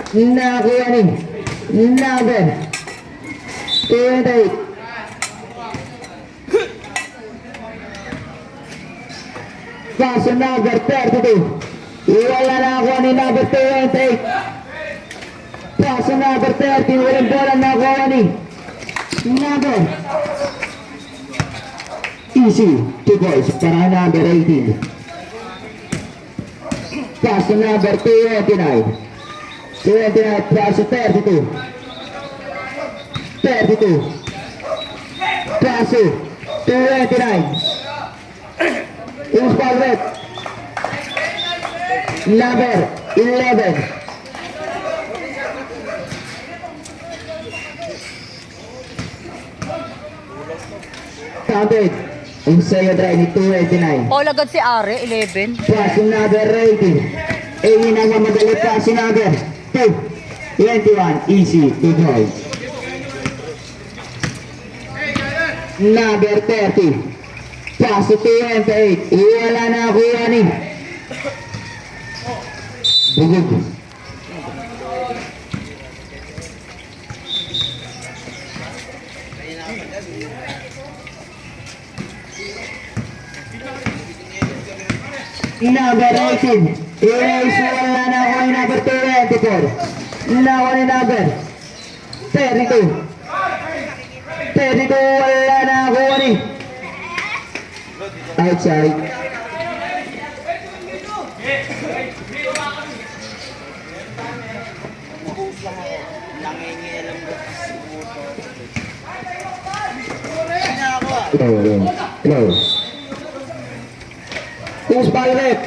Nakuha ni number 28. Pass number 32. Wala na ako ni number 28. Pass number 30. Walang bola na ako ni number easy. 2 goals para number 18. Pass number 29. 29 pass 32. 32. Pass 29. Who's ball red? Number 11. Counted. Inside drive ni 289. All agad si Are, 11. Pass number 18. Ayun ang madali pass number 21. Easy. 2 goals. Number 30. Pass 28. Wala na kuha ni Bugog. Number 18. Wala na kuha ni number 24. Nakuha ni number 32. 32. Wala na kuha ni outside. Close. Who's ball red?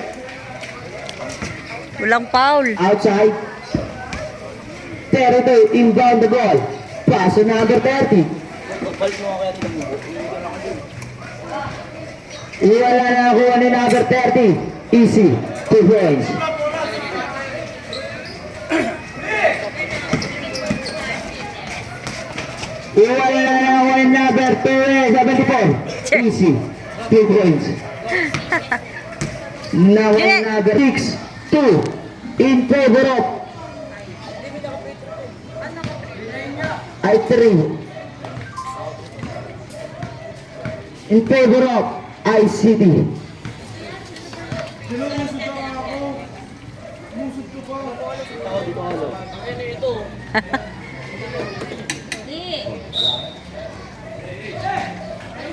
Walang foul. Outside. 32. Inbound the ball. Pass to number 30. Wala na kuha ni number 30. Easy. 2 points. Wala na kuha ni number 74. Easy. 2 points. Now number 6. 2. In favor of I 3. In favor of ICT.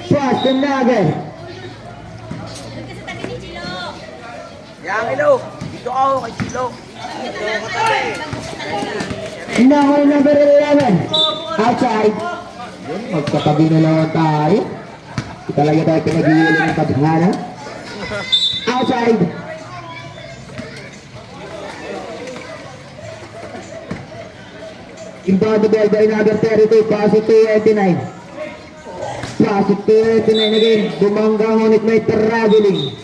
Pass to number. Yang Ilo, dito ako kay Chilo. Now number 11. Outside. Magkatabi na lang tayo. Talaga tayo pinag-iulan ng tadhana. Outside. Inbound the ball by number 32. Pass it to 29. Pass it to 29 again. Bumangga ngunit may traveling.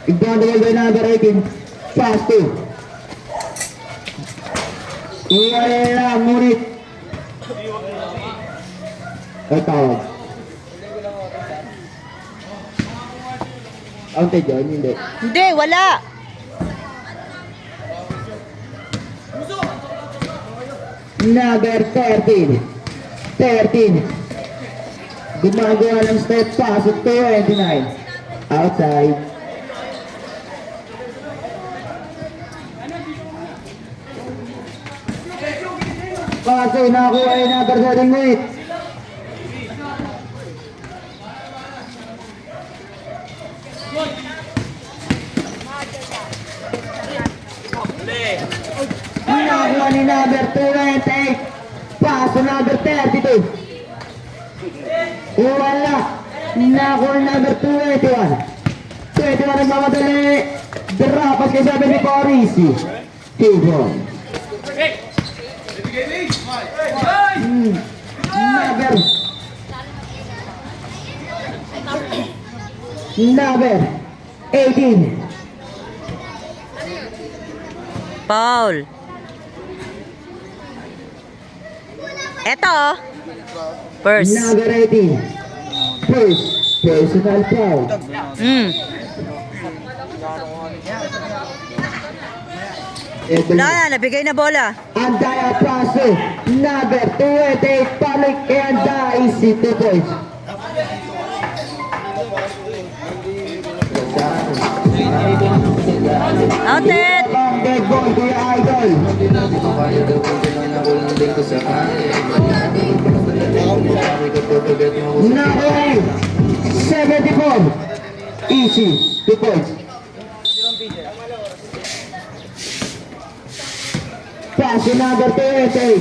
Inbound the ball by number 18. Pass to wala ngunit ay tawag ante dyan, hindi Wala. number 13 gumagawa ng step pass at 29 outside. Kasi nakuha ay number 38. Nakuha ni number 28. Pass to number 32. Wala. Nakuha ni number 21. 21 ang mamadali. Drapas kay sabi ni Parisi. Tibon. Number 18. Foul. Eto. First. Number 18. First. Personal foul. Hmm. Ito Wala na, nabigay na bola. Andaya Paso, number 28, Palik Anda, easy 2 points. Outed. Long dead ball, Kuya Idol. Nakuha 74, easy 2 points. Paso number 28.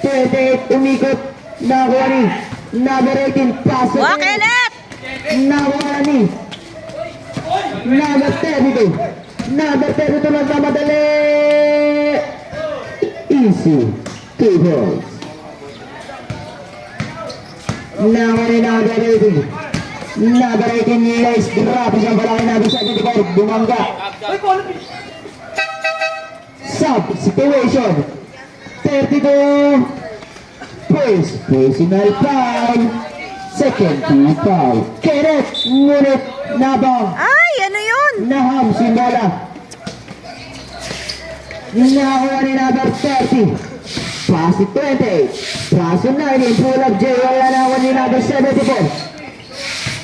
28, umikot. Nakuha ni. Number 18, paso. Wah, Kenneth! Nakuha ni. Number 32. Number 32 lang na madali. Easy. 2 points. Nakuha ni number 18. Number 18, yes. Grabe siyang balaki number 74. Bumangga. Sub situation 32 points. Personal foul. Second team foul. Kenneth, ngunit nabang. Ay, ano yun? Naham si bola. Nakuha ni number 30. Pass it 20. Pass it 19. Pull up J. Wala nakuha ni number 74.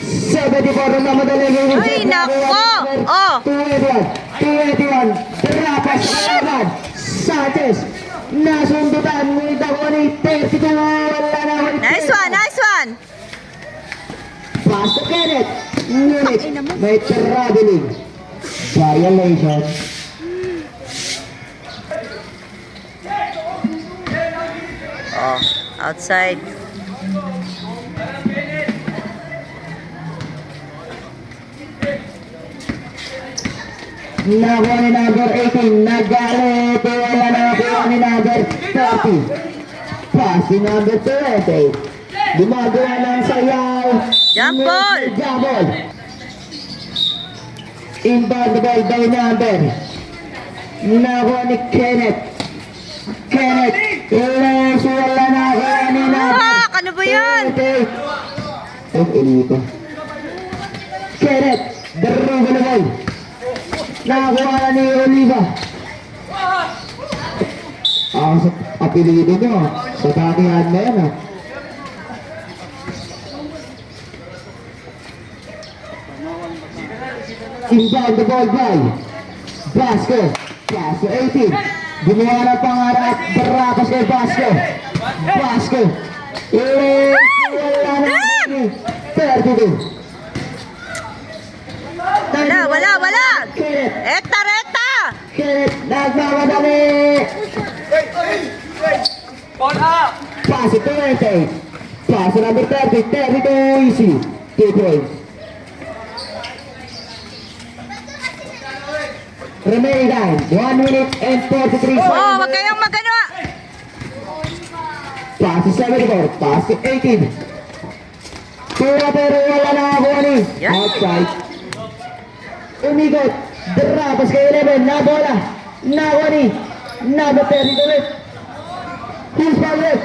74 na madaling yung Ay, nako! Oh! 21. Rapas kalaban. Sanchez. Nasundutan. Ngunit ako ni 32. Wala nakuha ni Nice one, nice one! Pass to Kenneth. Ngunit may traveling. Violation. Oh, outside. Nakuha ni number 18. Nagalit. Wala nakuha ni number 30. Pass si number 20. Gumagawa ng sayaw. Jump ball. Jump ball. Inbound ball by number. Nakuha ni Kenneth. Kenneth. Wala nakuha ni number. Ah, ano ba yan? 28. Oh, ilito. Kenneth. Dribble the ball. Nakakuha na ni Oliva. Sa apelido nyo, sa takihan na yan ah. Inbound the ball by Basco. Basco 18. Gumawa ng pangarap. Barakas kay Basco. Basco. Wala na. 32. Wala! Kenneth. Rekta! Kenneth, nagmamadali! Pass it to 28. Pass it number 30. 32 easy. 2 points. Remaining time, 1 minute and 43 seconds. Oh, wag kayong magano. Pass it 74. Pass it 18. Pero wala na ako ni. Yan. Outside. Umikot. Drapas kay 11. Na bola. Nakuha ni. Number 30 ulit. He's foul left.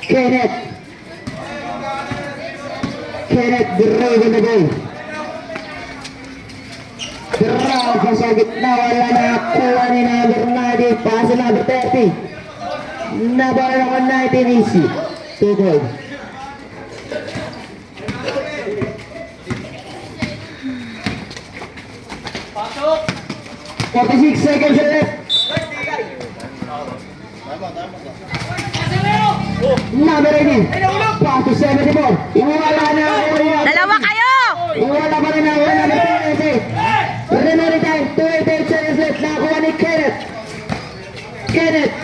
Kenneth. Kenneth dribble the goal. Drapas sa gitna. Wala na kuha ni number 90. Pass number 30. Na bola naman 19 easy. 2 goals. 46 seconds left. Number 18. Pass to 74. Iwala na. Dalawa kayo! Iwala pa rin ako na number 28. Remaining time. 28 seconds left. Nakuha ni Kenneth. Kenneth.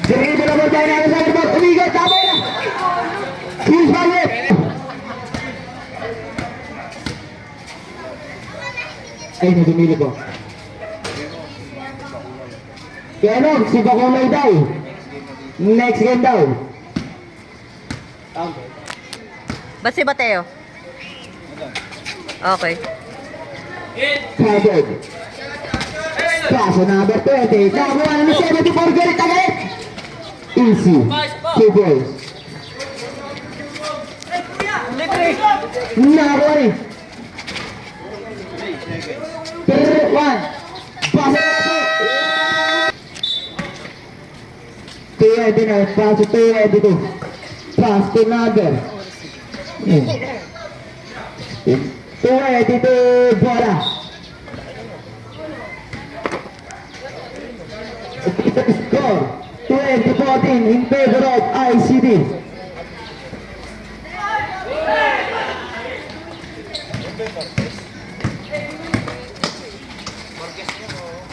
Dribble na ball tayo namin sa akin. Umigot. Tapay na. He's back left. Ay, nadumili ko. Kaya ano, si Bakulay daw. Next game daw. Ba't si Bateo? Okay. Covered. Pass to number 20. Nakuha na ni 74 Garrett agad. Easy. 2 balls. Nakuha rin. 1. Pass to 289. Pass to 282. Pass to number 282 bola. Score 2014 in favor of ICD.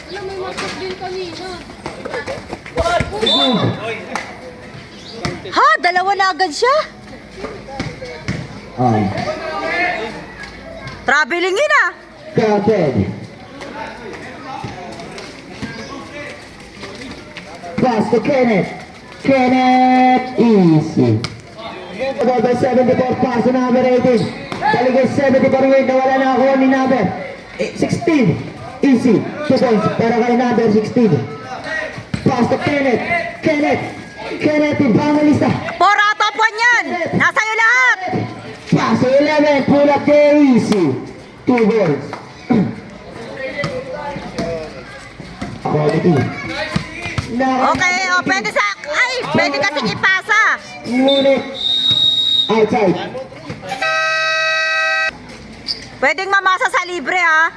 Alam mo, mag-top din kanina. Ha? Dalawa na agad siya? Traveling yun ah. Counted. Pass to Kenneth. Kenneth, easy. About by 74, pass to number 18. Taligay 74 weight, nawala na ako ni number 16. Easy. 2 points para kay number 16. Pass to Kenneth. Kenneth, ibang lista. 4 out of 1 yan. Nasa'yo lahat. Pass to 11, pull up there, easy. 2 balls. Quality. Okay, o pwede sa... Ay, pwede kasing ipasa. Ngunit, outside. Pwedeng mamasa sa libre ha.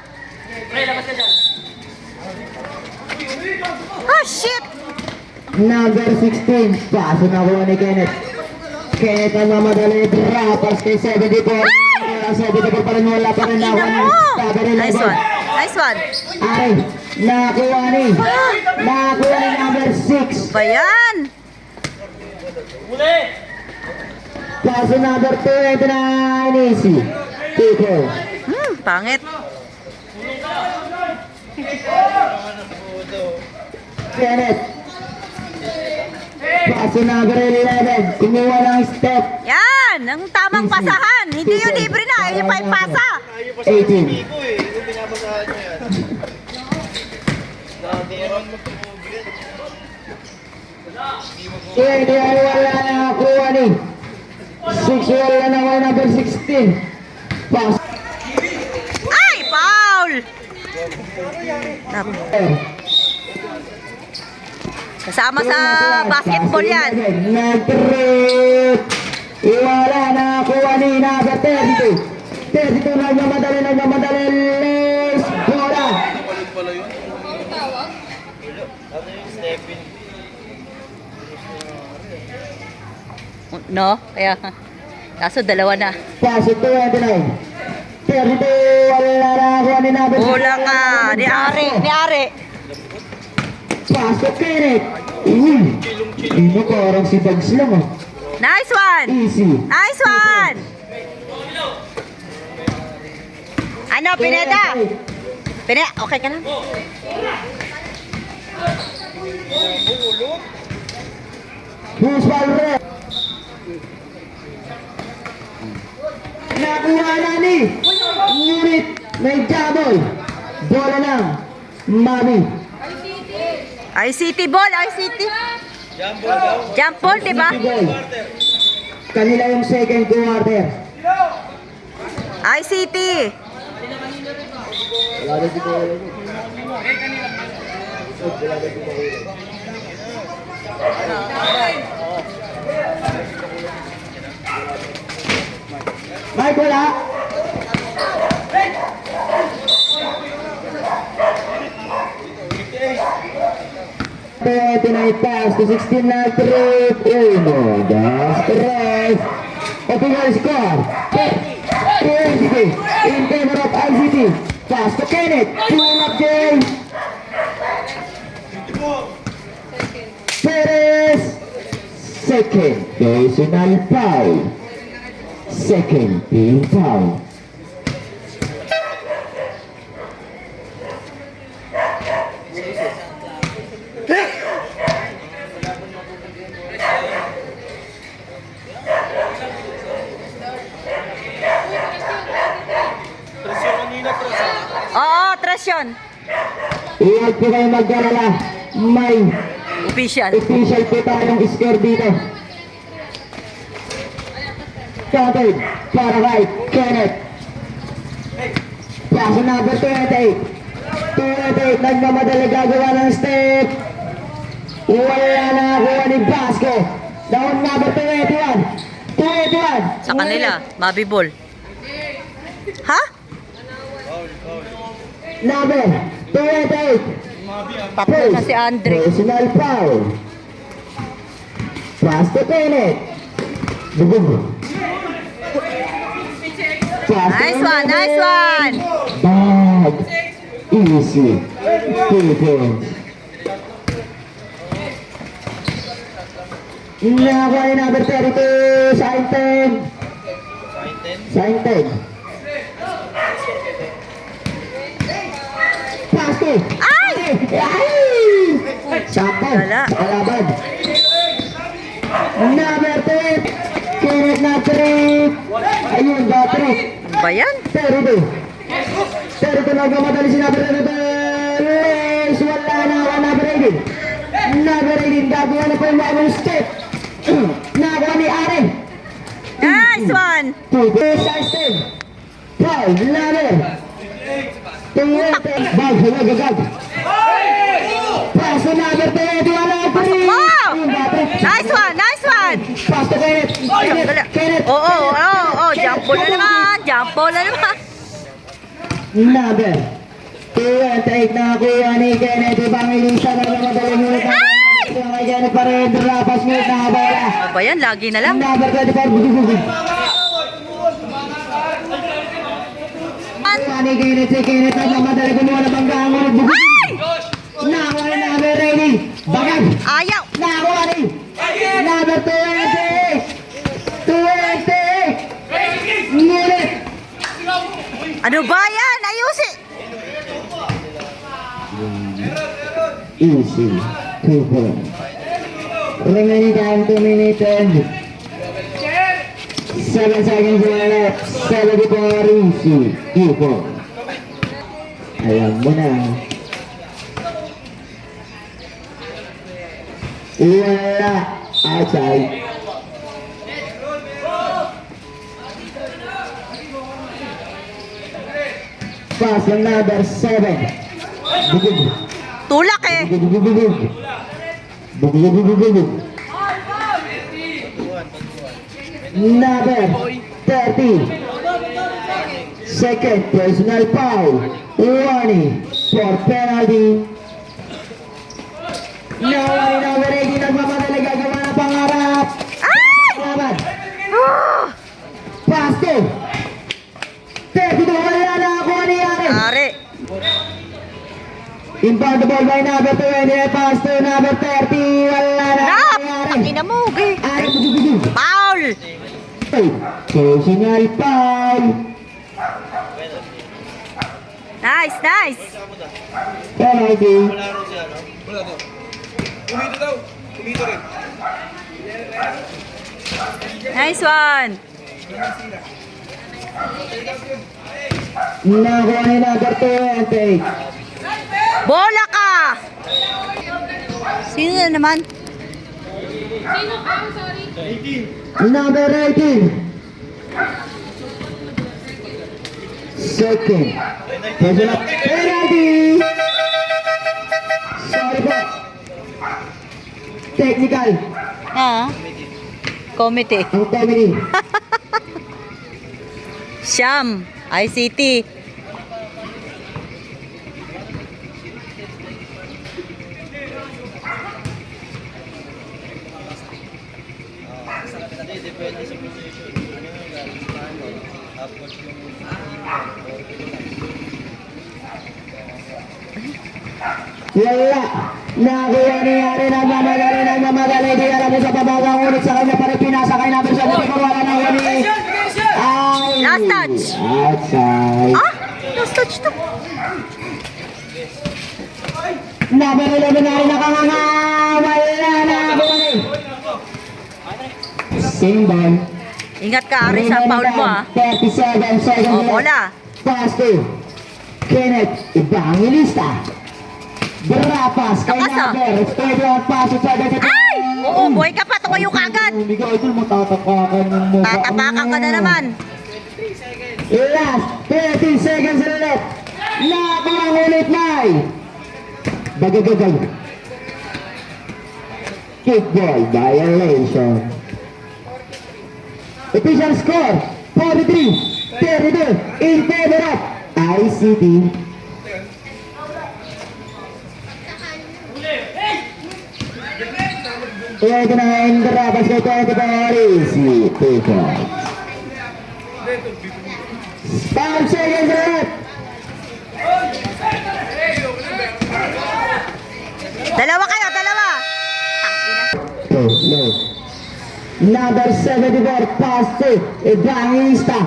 Oh shit! Number 16, paso na ko ni Kenneth. Kenneth ang mamadali, drapas kay 74. 74 pa rin, wala pa rin ako. Ina mo! Nice one. Nice one. Ay, nakakuha ni number 6. Ba yan? Paso number 29, easy. Tiko. Pangit. Kenneth. Paso number 11, kumuha ng step. Yan! Ang tamang pasahan. Hindi yung libre na. Yung pa ipasa. 18. Hindi ay wala na nakuha ni 6 wala na ako number 16. Pass. Ay! Foul! Kasama sa basketball yan. Nag-trip. Iwala na nakuha ni number 32. 32 nagmamadali. Les bola. No? Kaya, kaso dalawa na. Pass to 29. 32 wala na nakuha ni number 16. Bola ka! Ni Ari! Pass to Kenneth. Hindi parang si Bugs lang oh. Nice one! Easy. Nice one! Ano, Pineda? Okay ka na? Who's Valre? Nakuha na ni. Ngunit may double. Bola ng Mami. ICT ball, ICT. Jump ball, diba? Ball. Kanila yung second quarter. ICT. Mike, wala. Tonight pass to 16 na trip. Uno, dos, tres. Official score. ICT. In favor of ICT. Pass to Kenneth. Pull up James. Perez. Second. Personal foul. Second team foul. Oo, tres yun. Huwag po kayo mag-alala. May Official. official po tayong score dito. Counted para kay Kenneth. Pass number 28. 28, nagmamadali gagawa ng step. Wala na nakuha ni Basco. Down number 21. 21. Sa kanila, mabibol. Ha? Number 28. Tatlo na si Andre. Personal foul. Pass to Kenneth. Bugog. Pass to Nice one, nice one. Bag. Easy. People. Nakuha ni number 32. Sainten. Sainten. Pass to. Ay! Ay! Sapaw. Wala. Kalaban. Number 10. Kenneth na trip. Ayun, battery. Ano ba yan? 32. 32 nagmamadali si number 32. Wala na ako number 18. Number 18. Gagawa na po yung bagong step. Nagawa ni Aren. Nice one. System. Foul. Number. Bag. Hagagagag. Pass to number 30. Wala ko rin. Wow! Ayun, battery. Nice one, nice one. Pass to Kenneth. Kenneth. Kenneth. Oo. Jump ball na naman. Jump ball na naman. Number 28 na kuha ni Kenneth. Ibang ilisa na madaling ulit. Ay! Kay Kenneth pa rin. Drapas mo na bola. Ano ba yan? Lagi na lang. Number 24. Kuha ni Kenneth. Si Kenneth na madali kumuha na banggang ulit. Ay! Nakuha ni number 80. Bagay. Ayaw. Nakuha ni number 20. 20. Ngunit. Ano ba yan? Ayusin. Easy. 2 points. Remaining time 2 minutes and 7 seconds left. 74 easy. 2 points. Alam mo na. Wala. Outside. Pass on number 7. Bugug. Tulak eh. Bugug. Bugug. Number 30. Second personal foul. Warning for penalty. Nawari number 18 nagmamadali gagawa na pangarap. Ay! Laban. Ah! Pass to. 32 wala na ako nangyari. Ari. Inbound the ball by number 20. Pass to number 30. Wala na Rap! nangyari. Ang inamugi. Ari bugug. Foul! Personal foul. Nice, nice. Penalty. Kumito daw. Kumito rin. Nice one. Nakuha ni number 20. Bola ka! Sino na naman? Sino ka? Sorry. Number 18. Second. Personal penalty. Sorry po. Technical. Committee. Ang comedy. Siyam. ICT. Wala. Nakuha niya rin ang mamagali. Di alam mo sa pabagang ulit sa kanya pa rin pinasa kay number 7. Wala na huli. Ay. Last touch. Outside. Ah? Last touch to. Number 11 na rin nakanganga. Wala na huli. Same ball. Ingat ka, Ari, sa foul mo ah. 37 seconds O, left. bola. Pass to Kenneth Evangelista. Barapas kay Lakas, ah. number 21 passes sa dati. Ay! Oo, buhay ka pa. Tumayo ka agad. Hindi ka idol, matatapakan ng mukha. Tatapakan ka na naman. Last 30 seconds ulit. Nakakang ulit na. Bagagagag. Kickball violation. Official score 43-32 in favor of ICT. Ito na ang Barapas kay 24 ICT. 5 seconds ulit. Dalawa kayo, dalawa. No. Number 74 pass to Evangelista.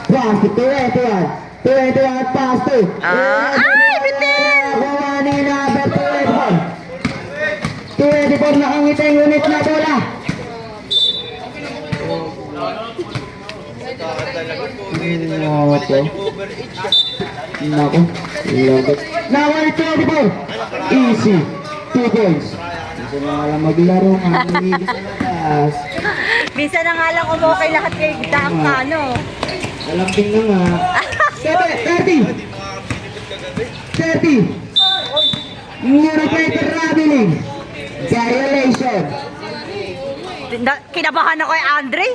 Pass to 21. 21 pass to. Ay, bitin! Gawa ni number 24. 24 nakangiti yung unit na bola. Nako. Nawa ni 24. Easy. 2 points. Gusto na nga lang maglaro. Mahilig sa labas. Minsan na nga lang umukay lahat kay Dang ka, no? Alambing na nga. 30. 30. Murapay traveling. Violation. Kinabahan ako kay Andre.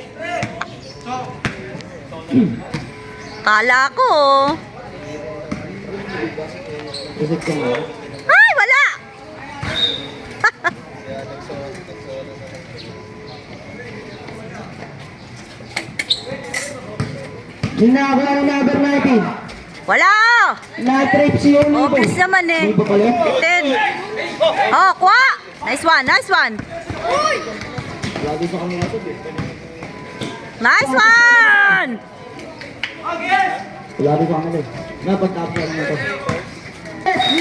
Kala ko. Isip ko nga. Ay, wala! Ginagawa ng number 19. Wala! Na-trip si Olivo. Obvious naman eh. Olivo pala. 10. Oh, kuha! Nice one, nice one. Lagi sa kanila ito. Nice one! Lagi sa kanila. Napag-tapos na ito.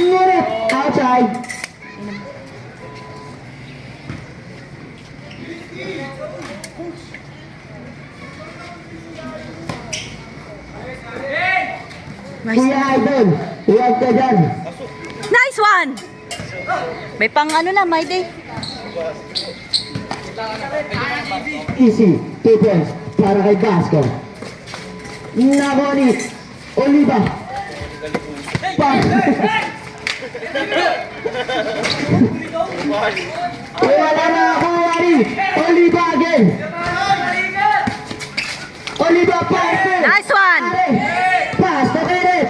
Ngunit, outside. Nice, Kuya Idol, huwag ka dyan. nice one! May pang ano na, may day. Easy, 2 points para kay Basco. Naboni, Oliva. Pass. Wala na ako, Wari. Oliva again. Oliva, pass. Nice one! Pass to Kenneth.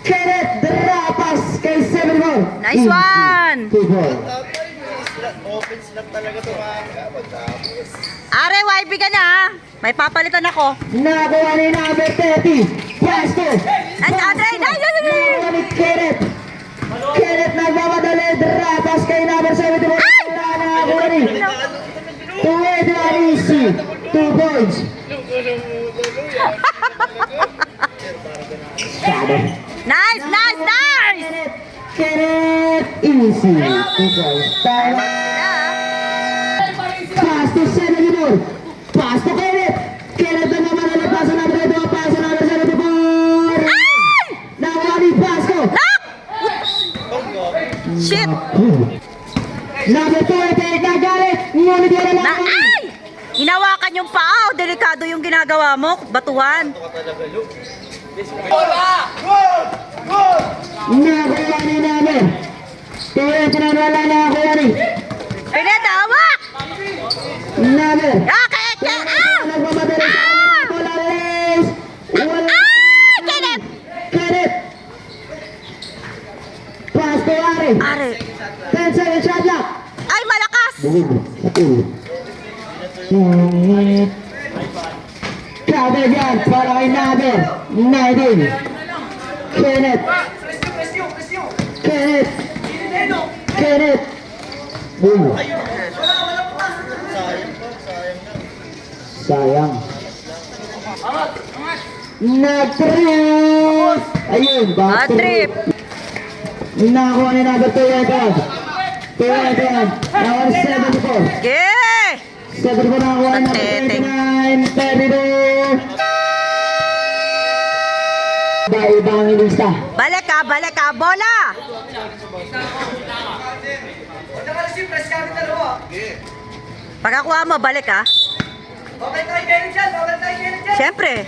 Kenneth, drapas kay 74. Nice one! 2 points. Are, YB ka na ha? May papalitan ako. Nakakuha ni number 30. Pass to. And Andre, nice! Nakakuha ni Kenneth. Kenneth nagmamadali. Drapas kay number 74. Wala nakakuha ni. 21 easy. 2 points. Nice, nice, nice! Kenneth easy. 2 points. Tama. Pass to 74. Pass to Kenneth. Kenneth na naman ang pass na number 2. Pass na number 74. Nakakuha ni Basco. Shit! Number 28 na galit. Ngunit wala Na, lang. ay! Hinawakan yung paa. Delikado yung ginagawa mo. Batuhan. Nakakuha ni number 28 na wala nakakuha ni. Pinatawak! Number. Okay, Nagmamadali sa kanya. Wala rin. Wala. Ay! Kenneth! Kenneth. Pass to Ari. Are. 10 seconds shot clock. Ay, malakas! Bugod. Patuloy. Counter yan para kay number 19. Kenneth. Kenneth. Kenneth. Boom. Sayang. Na-trip. Ayun, bad Trip. Nakakuha ni number 21. 21. Nakakuha ni 74. Yeah! 74 nakakuha ni number 29. 32. Iba-ibang ilista. Balik ka, bola! Pagkakuha mo, balik ah. Okay tayo, Kenneth dyan. Okay tayo, Kenneth dyan. Siyempre.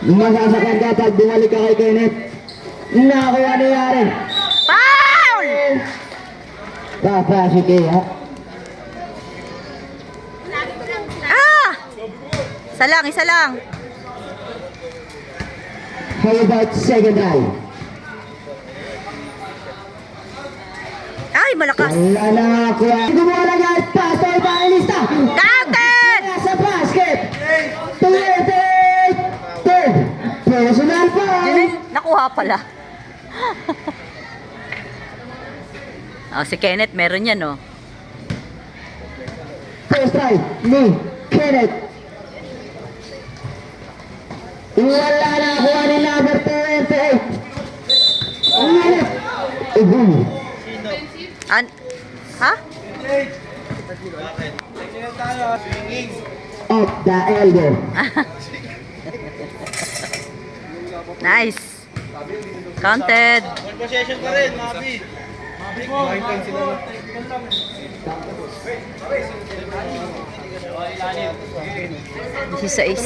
Masasakyan ka pag bumalik ka kay Kenneth. Naku, ano nangyari? Foul! Papasok eh, ha? Ah! Isa lang. How about second drive? Ay, malakas. Wala na kuha. Gumawa na nga at pass. Tayo pa ang lista. Counted! Nasa basket. 28. Third. Personal foul. Nakuha pala. Oh, si Kenneth, meron yan, oh. First try ni Kenneth. Wala na kuha ni number 28. Kenneth. Boom. Ha? Off the elbow. Nice. Counted. Full possession pa rin, Mabi. Isa-is.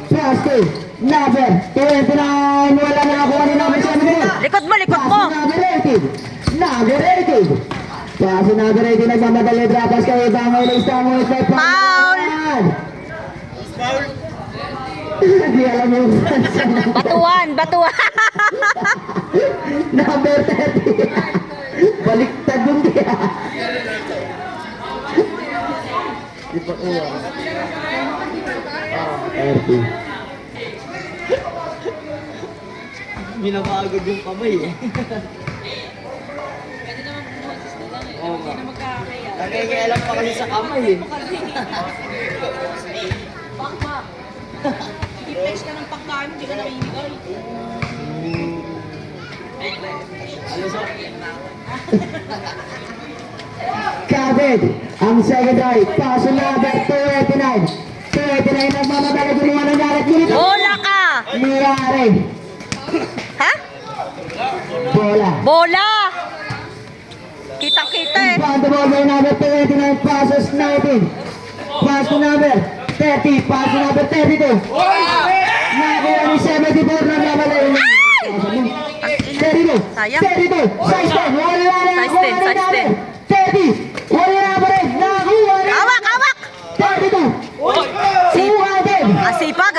Plastic. Number 29. Wala na kuha ni number 7. Likod mo. Number 18. Number 18. Pass number 18. Nagmamadali. Drapas kayo. Bangay na isang mo. Foul! Foul. Hindi alam mo. Batuan. Number 30. Baliktad yung dia. Di pa kuha. 30. Minapagod yung kamay eh. Oo nga. Nakikialam pa kasi sa kamay eh. I-flex ka ng pagkain, hindi ka nakihigay. Kabed, ang second drive, paso number 289. 289 nagmamadali gumawa ng galit. Bola ka! Niyari. Ha? Bola. Bola! Kitang-kita eh. Found the ball by number 289, passes 19. Pass to number 30, pass to number 32. Nakuha ni 74 na namalay. 32, Sayang. 32, size 10, wala na Size 10, size 30, wala na pa rin, nakuha na. Awak! 32, kuha din. Asipag!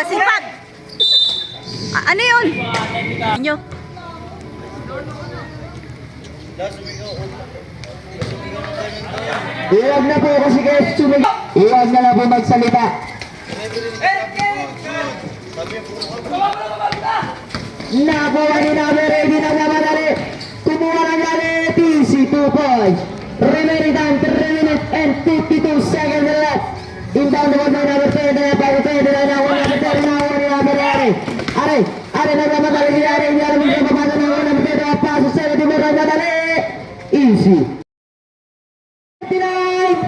Ano yun? Inyo. Iwag na po kasi kayo sumig. Iwag na lang po magsalita. Nakuha ni number 80 na namadali. Kumuha na galit. Easy 2 points. Remaining time 3 minutes and 52 seconds left. Inbound the ball by number 10 na bago 10 na nakuha number 10 na nakuha ni number 8. Are nagmamadali ni Are. Hindi alam mo siya papasa na nakuha number 10 na paso 70 mo na madali. Easy. 29.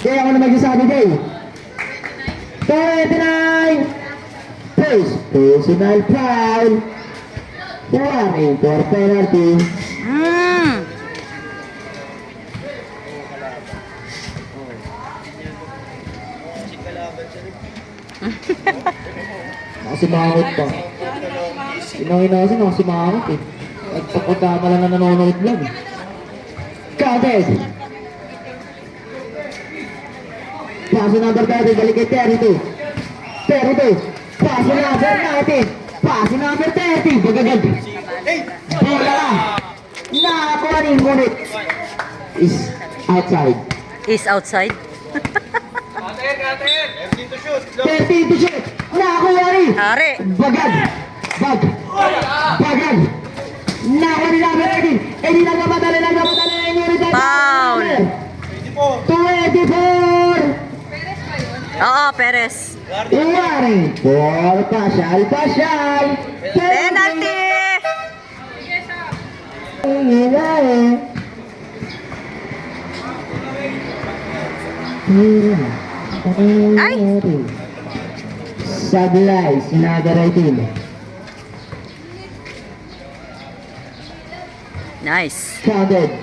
Kaya ako na magsasabi kay 29. Personal foul. Warning for penalty. Nakasimangot pa. Sinangin na kasi nakasimangot eh. Nagpapagkama lang na nanonood lang eh. Counted. Paso number 30, balik kay 32. 32. Paso number 19. Paso number 30. Bagagad. Bola lang. Nakakuha rin, ngunit is outside. Is outside? 13 to shoot. 13 to shoot. Nakakuha rin. Are. Bagag. Bagag. Nakakuha rin number 18. Eh di nagmamadali. Ngunit Foul. 24. Oo, Perez. Warning for pasyal. Penalty! Ay! Sablay, sinagarating. Nice. Counted.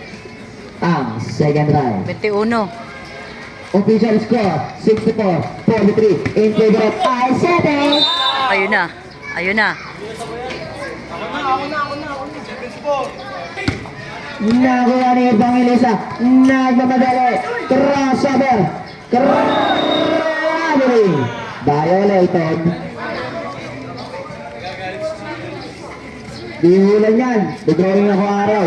Ang second round. 21. Official score, 64-43 in favor of Isete. Ayun na. Ayun na. Nakuha ni Evangelista. Nagmamadali. Crossover. Crabbery. Violated. Dihulan yan. Drawing ako araw.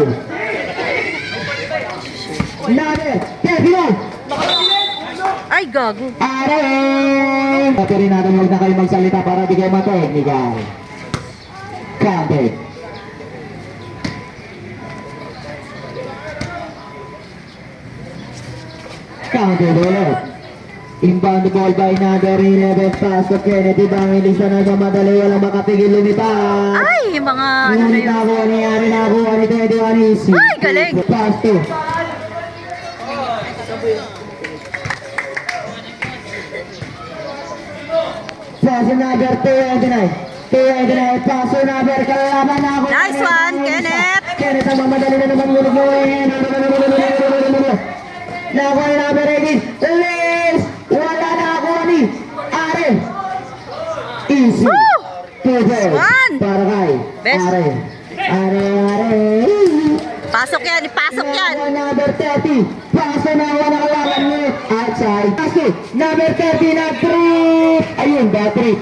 Number 31. Ay, gago. Araw. Pati rin natin huwag na kayo magsalita para di kayo matechnical. Counted. Counted ulit. Inbound ball by number 11. Pass to Kennedy. Evangelista na madali. Walang makapigil lumipad. Ay, mga ano na Ngunit yun. nakuha ni Ari, nakuha ni Teddy Anisi. Ay, galing. Pass to. Pass to number 229. 229. Pass to number kalaban na ako. Nice one, Kenneth. Kenneth ang mamadali na naman ngunit mo. Nakuha ni number 18. Liz. Wala na ako ni Ari. Easy. Woo! 2 balls. One. Para kay Best. Ari. Ari. Pasok yan, pasok yan. Number 30. Paso na wala kalaban mo. Outside. Paso. Number 30 na 3. Ayun, bad trip.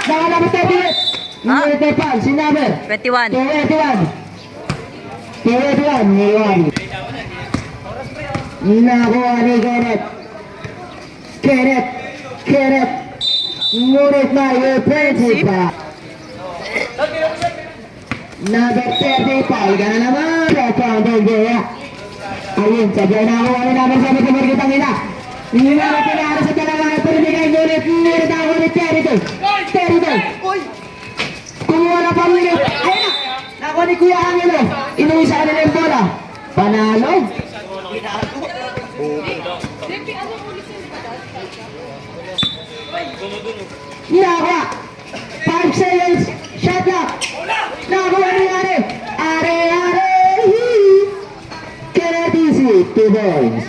Number 30. Ngunit na pa. Si number 21. 21. 21. Ngayon. Nakuha ni Kenneth. Kenneth. Ngunit na yung friendship pa. Number 30, Paul ka na naman. Counter Gaya. Ayun, sabihan na ako. Ano naman sabi ko marikitang ina. Hindi na ako pinara sa talagang pinibigay. Ngunit ako ni Terito. Kumuha na pa rin. Ayun na. Nakuha ni Kuya Angelo. Inuwi sa kanila yung bola. Panalo. Nakuha. 5 seconds. Shot clock. Nakuha ni Are. Kenneth easy. 2 points.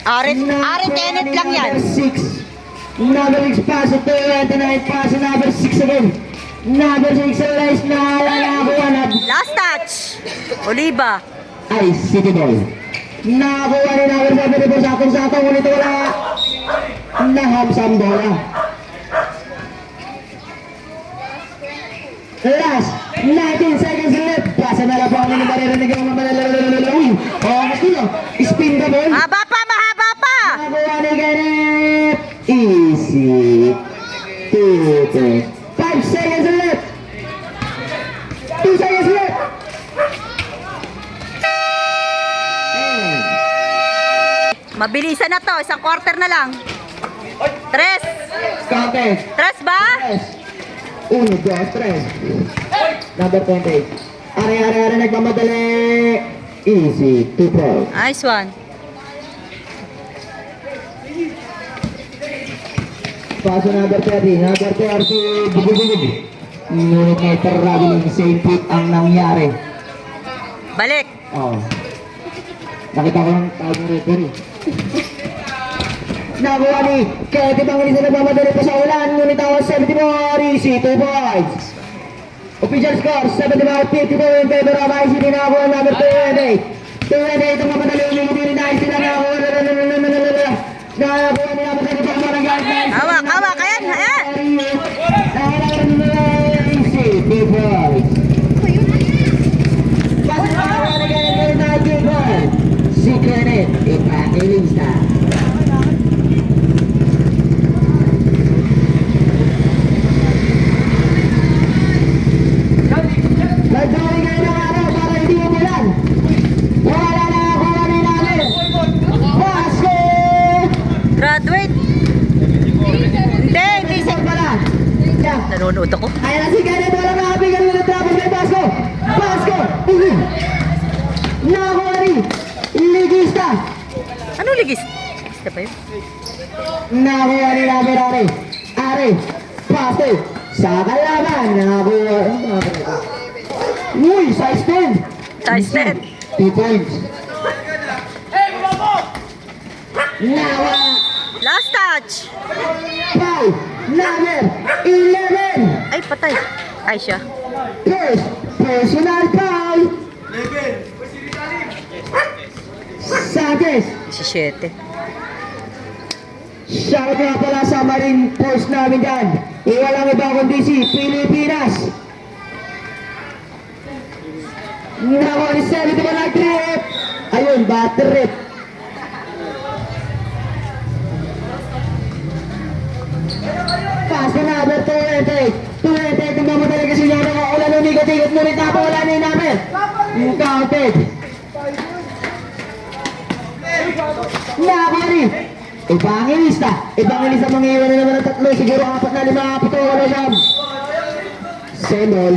Ari Kenneth lang yan. Number 6. Number 6 pass to 29 pass. Number 6 again. Number 6 realize na nakakuha na. Last touch. Oliva. Ay, City Boy. Nakakuha ni number 7 po sakong-sakong. Ulit wala. Nahamsam bola. Last 19 seconds left. Pasa na lang po ang nanibaririnig ang mamalalalalalalalawin. Oh, mas dito. Spin the ball. Mahaba pa. Nakakuha ni Kenneth. Easy. 2 5 seconds left. 2 seconds left. Mabilisan na to. Isang quarter na lang. 3. Counted. 3 ba? 1, 2, 3. Number 28. Are, nagmamadali. Easy. 2 balls. Nice one. Paso number 30. Number 30. Bugubugub. Ngunit may traveling same foot ang nangyari. Balik. Oh. Nakita ko lang tawag ng referee. Nakuha ni Kenneth Evangelista na nagmamadali pa sa ulan. Ngunit ako 74. Easy. 2 points. Official score 75-54 in favor of ICT. Nakakuha number 28. 28 ang mamadali. Umimili na ICT na nakakuha. Nakakuha ni number 30 pa ang guidelines. Hawak. Ayan. Easy. 2 points. Si Kenneth Evangelista. Nagdawin kayo ng araw para hindi umulan. Wala na ako ni namin. Pasko! Graduate. Hindi. Isang pala. Nanonood ako. Ayan na si Kenneth. Walang nakabigan ulit tapos kay Pasko. Pasko! Nakuha ni Ligista. Ano ligis? Ligis pa yun? Nakuha ni namin Are. Pasko. Sa kalaban. Nakuha. Uy! Sa Times 10. 2 points. Nawa. Last touch. Foul. Number 11. Ay, patay. Ay, siya. First personal foul. Sanchez. 17. Shout nga pala sa Marine Force namin dyan. Walang iba kundi si Pilipinas. Nako, ni Sally di ba na trip? Ayun, bad trip. Pass na number 28. 28, kung mamadali kasi niya na ulan umigot-igot ngunit napawalanin namin. Counted. Nakari. Ibangilista mga iwan na naman ng tatlo. Siguro 4 na 5, 7, 8, 9. Senol.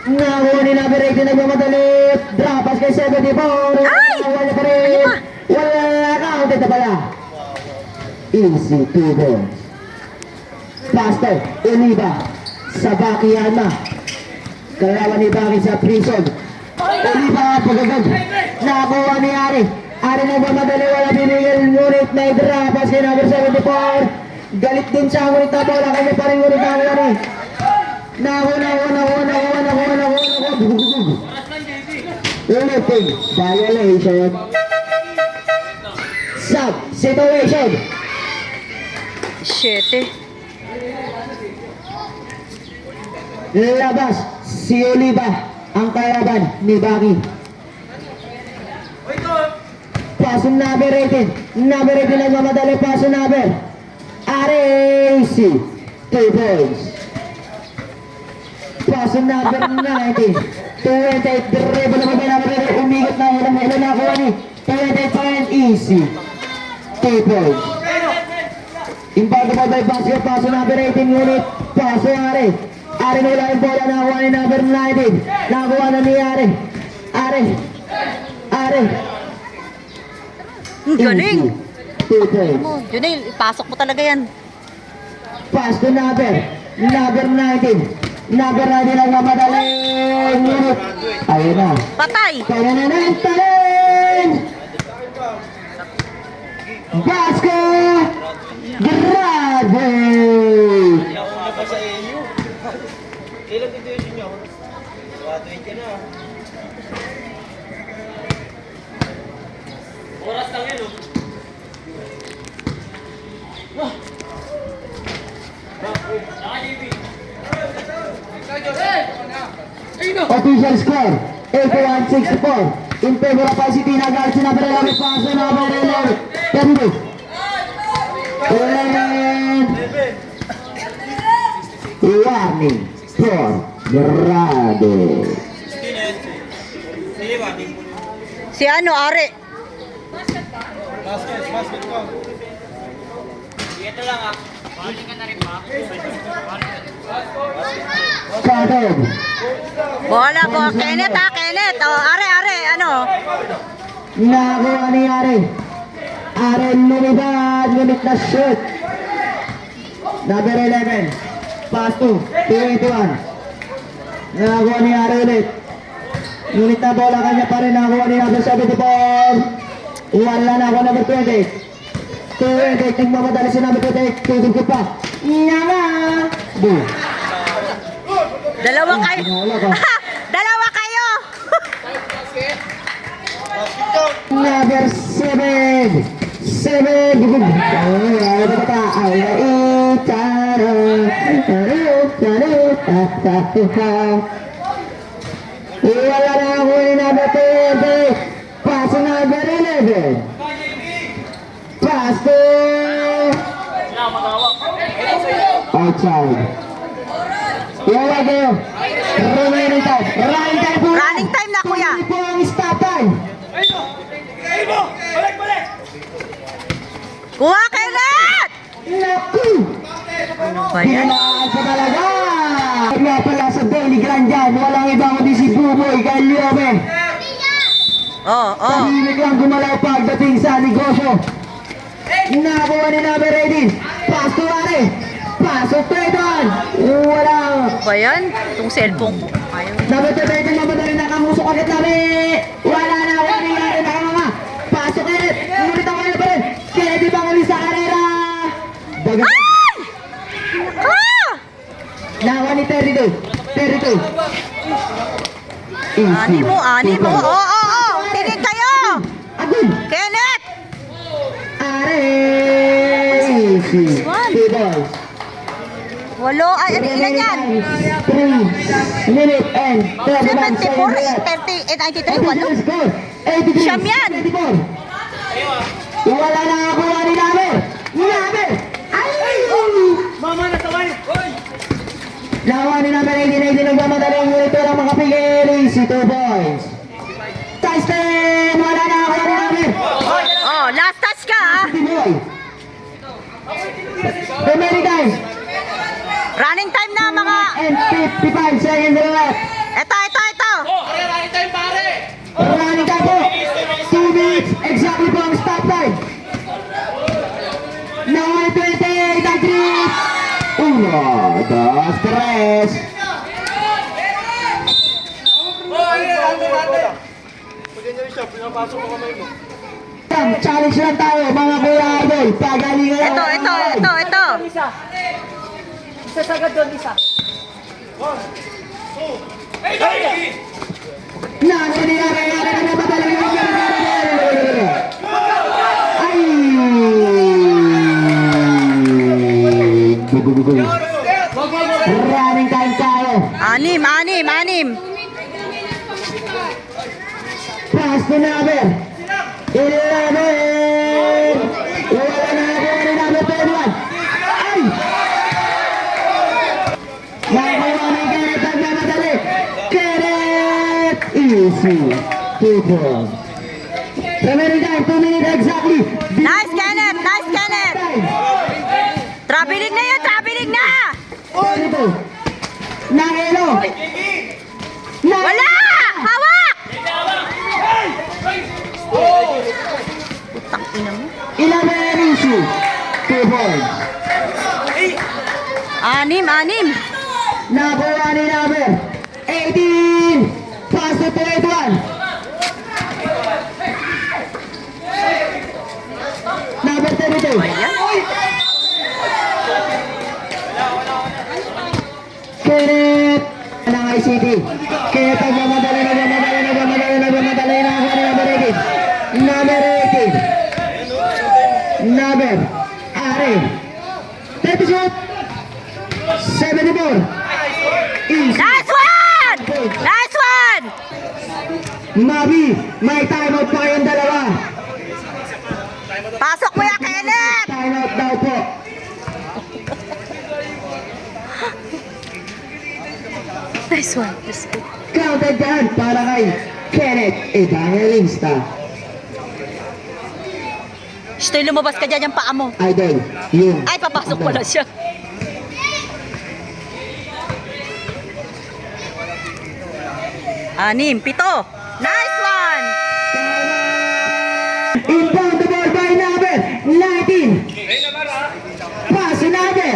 Nakuha ni number 18 nagmamadali. Drop pass kay 74. Ay! Wala pa rin. Wala counted na pala. Easy 2 balls. Pastor, Oliva. Sa Bakiyama. Kalawan ni Baki sa prison. Oliva pagagag. Nakuha ni Ari. Ari nagmamadali. Wala binigyan. Ngunit may drop pass kay number 74. Galit din siya. Ngunit na bola. Kanya pa rin ngunit ang Ari. Ulitin, violation. Sub situation. 7. Labas si Oliva ang kalaban ni Baki. Paso number 18. Number 18 nagmamadali. Paso number RAC 2 points. Paso number 19. 28, dribble naman kay number 19. Umigot na ilan na ako ni 28 point easy 2 points. Impago pa by basket. Paso number 18 ngunit paso Ari. Ari na ulang bola nakuha ni number 19. Nakuha na ni Ari. Ari. Galing. 2 points. Junel, ipasok mo talaga yan. Pass to number 19. Number 19 lang mamadali. Ngunit, ayun na. Patay. Kaya na natin. Basket. Grabe. Nauna pa sa EU. Ilang situation niyo? 20 na. Oras lang yun, Official score 81-64 in favor of ICT Nagarsi number 11. Paso number 11. 11. Warning for Grade. Si ano, Are. Basket ko. Ito lang ah. Balik ka na rin ba? Started. Bola po. Kenneth ha, Kenneth. O, Are, ano? Nakuha ni Are. Are lumibad. Ngunit na shoot. Number 11. Pass to 21. Nakuha ni Are ulit. Ngunit na bola kanya pa rin. Nakuha ni number 74. Wala na ako number 20. 28. Nagmamadali si number 28. Tutugtog pa. Nyama. Boom. Dalawa kayo. Wala ka. Dalawa kayo. Number 7. 7. Gugug. Ay, bata. Ay, itara. Wala na ako ni number 20. Pass to number 11. Pass to outside. Wala kayo. Remaining time. Running time po. Running time na, kuya. Tuloy po ang stop time. Kuha, Kenneth. Naku! Ano ba yan? Pinaan pa talaga. Kaya pala sa Daily Grand dyan. Walang iba kundi si Buboy Galiobe. Oh. Tahimik lang gumalaw pagdating sa negosyo. Nakuha ni number 18. Pass to Are. Pass to Trayton. Wala yan? Itong cellphone ko. Ayaw. Number 20, mamadali na kamusok agad namin. Wala na, wala nangyari na mga. Pasok ulit. Ngunit ako na pa rin. Kennedy Bangoli sa karera. Bagat. Ah! Nawa ni 32. 32. Ani mo. Oo. Tingin kayo. Agad. Kenneth! Are. Easy. Two balls. Walo. Ay, ilan yan? 3 minute and 31 74, seconds. 30, 93, walo. Siyam yan. Wala na ako ni Naber. Naber. Ay! Mama, nasaway! Hoy! Nawa ni Naber, hindi nagmamadali ang ito lang makapigil. Easy 2 points. Tyson! Wala na ako ni Naber. Oh, last touch ka ah. Boy. Remaining time. Running time na mga... And 55 seconds left. Ito. Running time, pare! Running time po. 2 minutes exactly po ang stop time. Now 28 ang 3. 1, 2, 3. Challenge lang tayo mga kuya idol. Pagalingan lang. Ito. Isa. Isa sagad doon, isa. Ay! Running time tayo. Anim. Pass to number 11. Wala na ako ni number 21. Ay! Nakakuha ni Kenneth ang namadali. Kenneth! Easy. 2 points. Remaining time, 2 minutes exactly. Nice, Kenneth. Traveling na. 32. Nangelo. Wala! Hawak! Putang ina mo. 11 issue. 2 points. Anim. Nakuha ni number 18. Pass to 21. Number 32. Ayan. Kenneth ng ICT. Kenneth ang nagmamadali na ako ni number 18. Number 18. Number Are. 30 shoot. 74. Easy. Nice one! Mabi, may timeout pa kayong dalawa. Pasok mo ya, Kenneth! Timeout daw po. Nice one. Let's go. Counted dyan para kay Kenneth Evangelista. Shtoy, lumabas ka dyan yung paa mo. Idol, yung... Ay, papasok pala siya. Anim, 7. Nice one! Inbound the ball by number 19. Pass to number.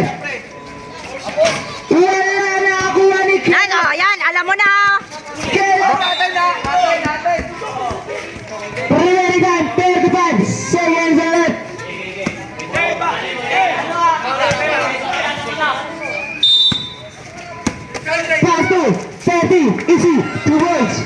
Wala na akuha ni Nice, oh, yan, alam mo na. Kenneth. Remaining time, 35 seconds left. Pass to 30, easy, 2 points.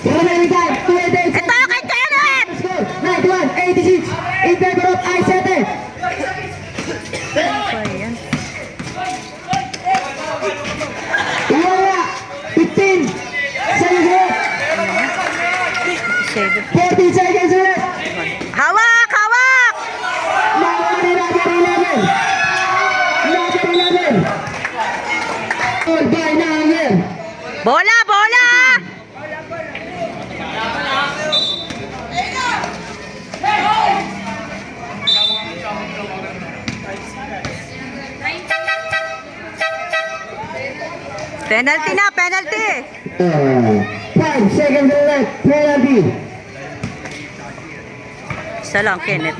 Remaining time, 28 Ito kay Kenneth! score, 91, 86, in favor of I7. Wala, 15 seconds left. 40 seconds left. Hawak! Number 11. Number 11. All by number. Bola! Penalty na, penalty! 5 seconds left. Penalty. Isa lang, Kenneth.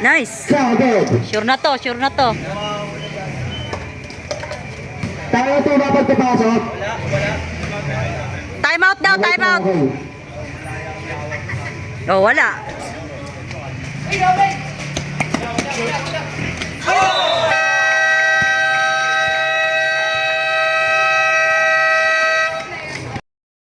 Nice. Sagad. Sure na to, sure na to. Tayo ito dapat kapasok. Time out daw, time out. Okay. Oh, wala.